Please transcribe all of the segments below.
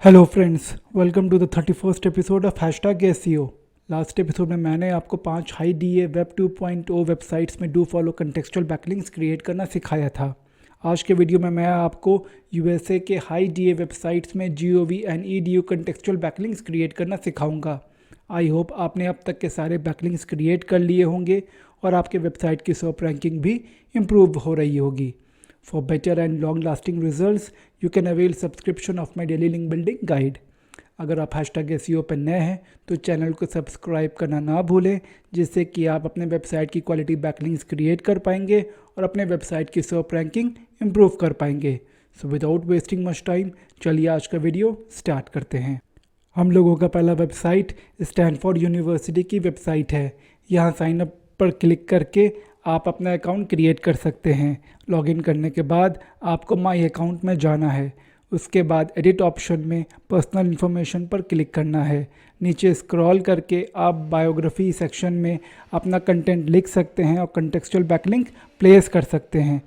Hello friends, welcome to the 31st episode of hashtag SEO. Last episode में मैंने आपको 5 high DA web 2.0 websites में do follow contextual backlinks create करना सिखाया था। आज के वीडियो में मैं आपको यूएसए के हाई डीए वेबसाइट्स में GOV and EDU contextual backlinks create करना सिखाऊंगा। आई होप आपने अब तक के सारे बैकलिंक्स क्रिएट कर लिए होंगे और आपके वेबसाइट की SERP रैंकिंग भी इम्प्रूव हो रही होगी। For better and long lasting results, you can avail subscription of my daily link building guide. अगर आप हैशटैग एसईओ पर नए हैं तो चैनल को सब्सक्राइब करना ना भूलें, जिससे कि आप अपने वेबसाइट की क्वालिटी बैकलिंक्स क्रिएट कर पाएंगे और अपने वेबसाइट की SERP रैंकिंग इम्प्रूव कर पाएंगे। So without wasting much time, चलिए आज का वीडियो स्टार्ट करते हैं। हम लोगों का पहला वेबसाइट स्टैनफोर्ड यूनिवर्सिटी की वेबसाइट है। यहाँ साइन अप पर क्लिक करके आप अपना अकाउंट क्रिएट कर सकते हैं। लॉगिन करने के बाद आपको माई अकाउंट में जाना है। उसके बाद एडिट ऑप्शन में पर्सनल इन्फॉर्मेशन पर क्लिक करना है। नीचे स्क्रॉल करके आप बायोग्राफी सेक्शन में अपना कंटेंट लिख सकते हैं और कंटेक्चुअल बैकलिंक प्लेस कर सकते हैं।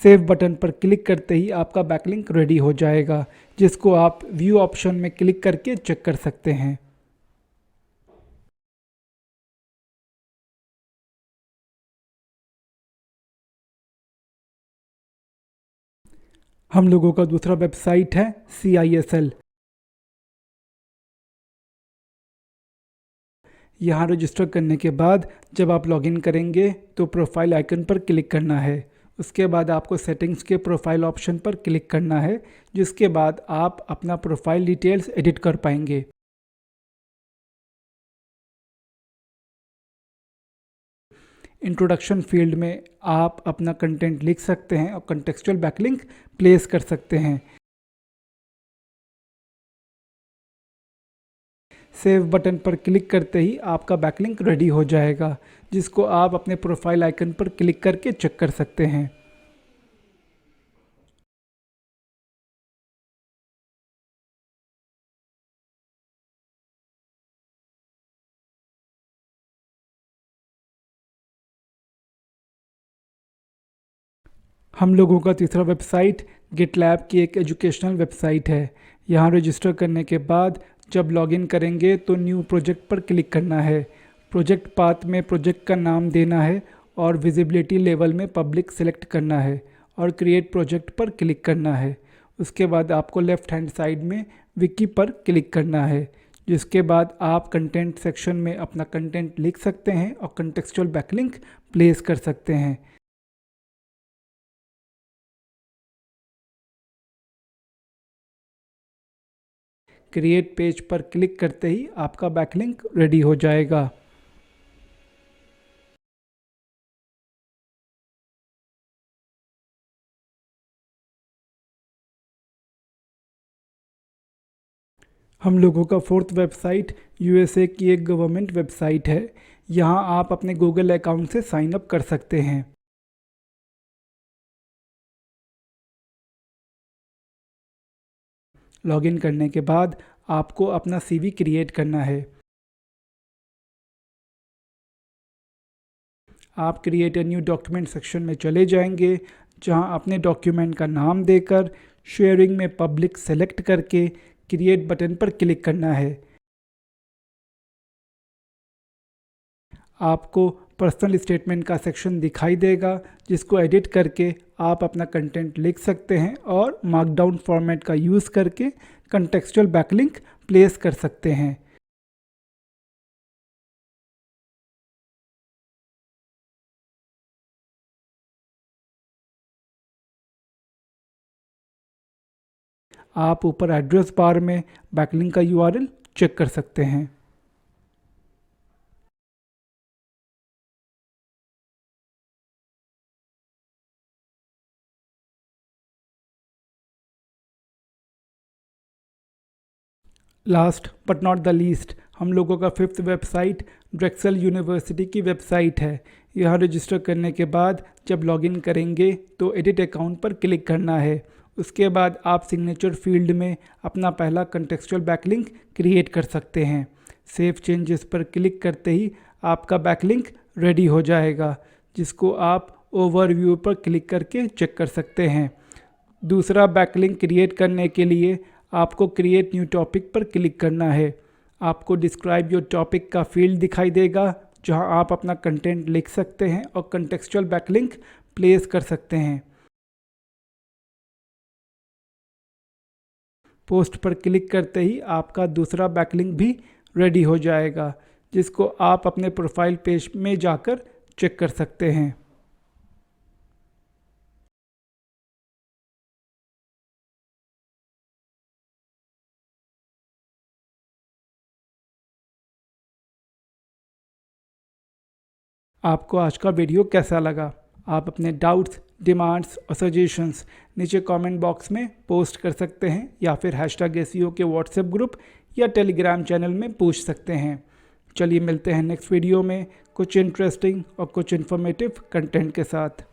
सेव बटन पर क्लिक करते ही आपका बैकलिंक रेडी हो जाएगा, जिसको आप व्यू ऑप्शन में क्लिक करके चेक कर सकते हैं। हम लोगों का दूसरा वेबसाइट है CISL। यहाँ रजिस्टर करने के बाद जब आप लॉगिन करेंगे तो प्रोफाइल आइकन पर क्लिक करना है। उसके बाद आपको सेटिंग्स के प्रोफाइल ऑप्शन पर क्लिक करना है, जिसके बाद आप अपना प्रोफाइल डिटेल्स एडिट कर पाएंगे। इंट्रोडक्शन फील्ड में आप अपना कंटेंट लिख सकते हैं और कंटेक्चुअल बैकलिंक प्लेस कर सकते हैं। सेव बटन पर क्लिक करते ही आपका बैकलिंक रेडी हो जाएगा, जिसको आप अपने प्रोफाइल आइकन पर क्लिक करके चेक कर सकते हैं। हम लोगों का तीसरा वेबसाइट गिटलैब की एक एजुकेशनल वेबसाइट है। यहाँ रजिस्टर करने के बाद जब लॉगिन करेंगे तो न्यू प्रोजेक्ट पर क्लिक करना है। प्रोजेक्ट पाथ में प्रोजेक्ट का नाम देना है और विजिबिलिटी लेवल में पब्लिक सेलेक्ट करना है और क्रिएट प्रोजेक्ट पर क्लिक करना है। उसके बाद आपको लेफ़्ट हैंड साइड में विकी पर क्लिक करना है, जिसके बाद आप कंटेंट सेक्शन में अपना कंटेंट लिख सकते हैं और कंटेक्चुअल बैकलिंक प्लेस कर सकते हैं। क्रिएट पेज पर क्लिक करते ही आपका बैकलिंक रेडी हो जाएगा। हम लोगों का फोर्थ वेबसाइट यूएसए की एक गवर्नमेंट वेबसाइट है। यहाँ आप अपने गूगल अकाउंट से साइन अप कर सकते हैं। लॉगिन करने के बाद आपको अपना CV क्रिएट करना है। आप create a new document section में चले जाएंगे, जहां अपने डॉक्यूमेंट का नाम देकर शेयरिंग में पब्लिक सेलेक्ट करके क्रिएट बटन पर क्लिक करना है। आपको पर्सनल स्टेटमेंट का सेक्शन दिखाई देगा, जिसको एडिट करके आप अपना कंटेंट लिख सकते हैं और मार्कडाउन फॉर्मेट का यूज़ करके कंटेक्चुअल बैकलिंक प्लेस कर सकते हैं। आप ऊपर एड्रेस बार में बैकलिंक का URL चेक कर सकते हैं। Last but not the least, हम लोगों का फिफ्थ वेबसाइट ड्रेक्सल यूनिवर्सिटी की वेबसाइट है। यहाँ रजिस्टर करने के बाद जब लॉगिन करेंगे तो एडिट अकाउंट पर क्लिक करना है। उसके बाद आप सिग्नेचर फील्ड में अपना पहला कंटेक्चुअल बैकलिंक क्रिएट कर सकते हैं। सेव चेंजेस पर क्लिक करते ही आपका बैकलिंक रेडी हो जाएगा, जिसको आप ओवरव्यू पर क्लिक करके चेक कर सकते हैं। दूसरा बैकलिंक क्रिएट करने के लिए आपको क्रिएट न्यू टॉपिक पर क्लिक करना है। आपको डिस्क्राइब योर टॉपिक का फील्ड दिखाई देगा जहां आप अपना कंटेंट लिख सकते हैं और कंटेक्चुअल बैकलिंक प्लेस कर सकते हैं। पोस्ट पर क्लिक करते ही आपका दूसरा बैकलिंक भी रेडी हो जाएगा, जिसको आप अपने प्रोफाइल पेज में जाकर चेक कर सकते हैं। आपको आज का वीडियो कैसा लगा? आप अपने डाउट्स, डिमांड्स और सजेशंस नीचे कमेंट बॉक्स में पोस्ट कर सकते हैं या फिर #SEO के व्हाट्सएप ग्रुप या टेलीग्राम चैनल में पूछ सकते हैं। चलिए मिलते हैं नेक्स्ट वीडियो में कुछ इंटरेस्टिंग और कुछ इन्फॉर्मेटिव कंटेंट के साथ।